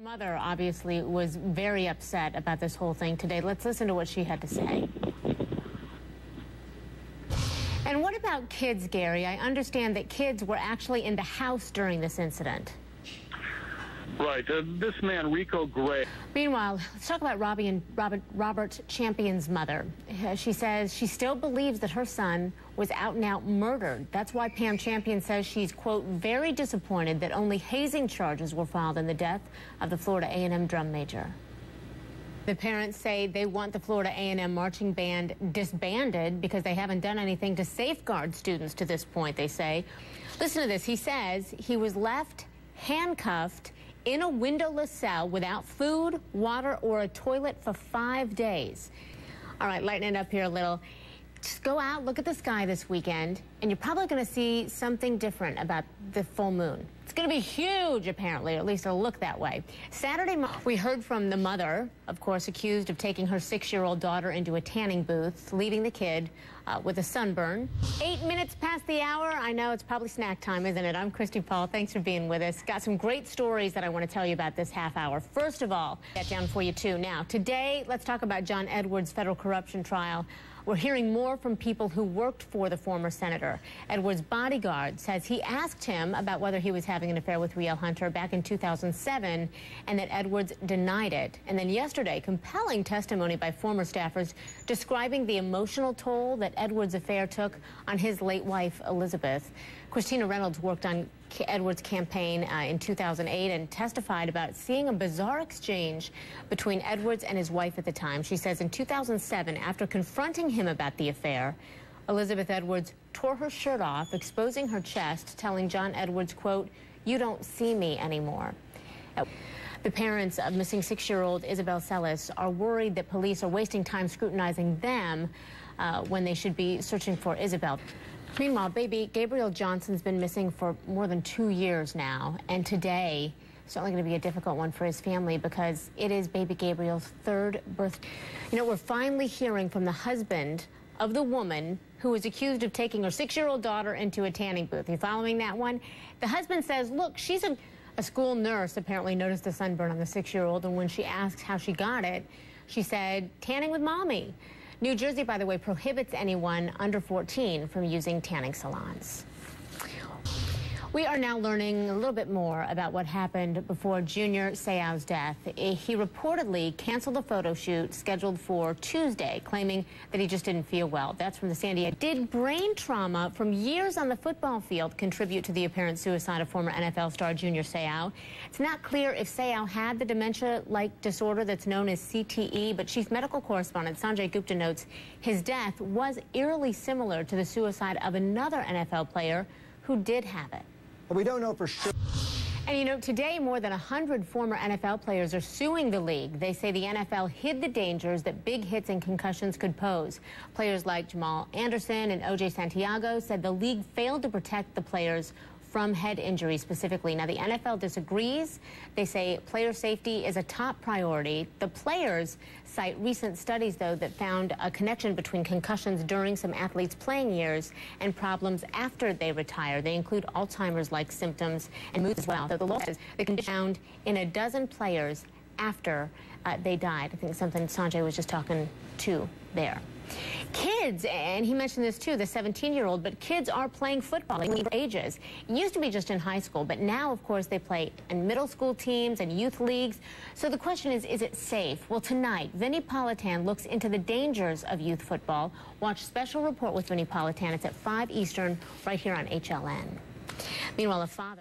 Mother obviously was very upset about this whole thing today. Let's listen to what she had to say. And what about kids, Gary? I understand that kids were actually in the house during this incident. Right. This man, Rico Gray. Meanwhile, let's talk about Robert Champion's mother. She says she still believes that her son was out and out murdered. That's why Pam Champion says she's, quote, very disappointed that only hazing charges were filed in the death of the Florida A&M drum major. The parents say they want the Florida A&M marching band disbanded because they haven't done anything to safeguard students to this point, they say. Listen to this. He says he was left handcuffed in a windowless cell without food, water, or a toilet for 5 days. All right, lighten it up here a little. Just go out, look at the sky this weekend, and you're probably going to see something different about the full moon. It's going to be huge, apparently, or at least it'll look that way. Saturday, we heard from the mother, of course, accused of taking her 6-year-old daughter into a tanning booth, leaving the kid with a sunburn. 8 minutes past the hour. I know it's probably snack time, isn't it? I'm Christi Paul. Thanks for being with us. Got some great stories that I want to tell you about this half hour. First of all, get down for you, too. Now, today, let's talk about John Edwards' federal corruption trial. We're hearing more from people who worked for the former senator. Edwards' bodyguard says he asked him about whether he was having an affair with Rielle Hunter back in 2007, and that Edwards denied it. And then yesterday, compelling testimony by former staffers describing the emotional toll that Edwards' affair took on his late wife, Elizabeth. Christina Reynolds worked on Edwards' campaign in 2008 and testified about seeing a bizarre exchange between Edwards and his wife at the time. She says in 2007, after confronting him about the affair, Elizabeth Edwards tore her shirt off, exposing her chest, telling John Edwards, quote, "You don't see me anymore." The parents of missing 6-year-old Isabel Celis are worried that police are wasting time scrutinizing them when they should be searching for Isabel. Meanwhile, baby Gabriel Johnson's been missing for more than 2 years now, and today is certainly going to be a difficult one for his family because it is baby Gabriel's 3rd birthday. You know, we're finally hearing from the husband of the woman who was accused of taking her 6-year-old daughter into a tanning booth. Are you following that one? The husband says, look, she's a school nurse apparently noticed the sunburn on the 6-year-old, and when she asked how she got it, she said, tanning with mommy. New Jersey, by the way, prohibits anyone under 14 from using tanning salons. We are now learning a little bit more about what happened before Junior Seau's death. He reportedly canceled a photo shoot scheduled for Tuesday, claiming that he just didn't feel well. That's from the San Diego. Did brain trauma from years on the football field contribute to the apparent suicide of former NFL star Junior Seau? It's not clear if Seau had the dementia-like disorder that's known as CTE, but Chief Medical Correspondent Sanjay Gupta notes his death was eerily similar to the suicide of another NFL player who did have it. We don't know for sure. And, you know, today more than 100 former NFL players are suing the league. They say the NFL hid the dangers that big hits and concussions could pose. Players like Jamal Anderson and O.J. Santiago said the league failed to protect the players from head injury specifically. Now, the NFL disagrees. They say player safety is a top priority. The players cite recent studies, though, that found a connection between concussions during some athletes' playing years and problems after they retire. They include Alzheimer's-like symptoms and mood as well. So the law says the condition found in a dozen players after they died. I think something Sanjay was just talking to there. Kids, and he mentioned this too, the 17-year-old, but kids are playing football in ages. It used to be just in high school, but now, of course, they play in middle school teams and youth leagues. So the question is it safe? Well, tonight, Vinnie Politan looks into the dangers of youth football. Watch Special Report with Vinnie Politan. It's at 5 Eastern right here on HLN. Meanwhile, a father...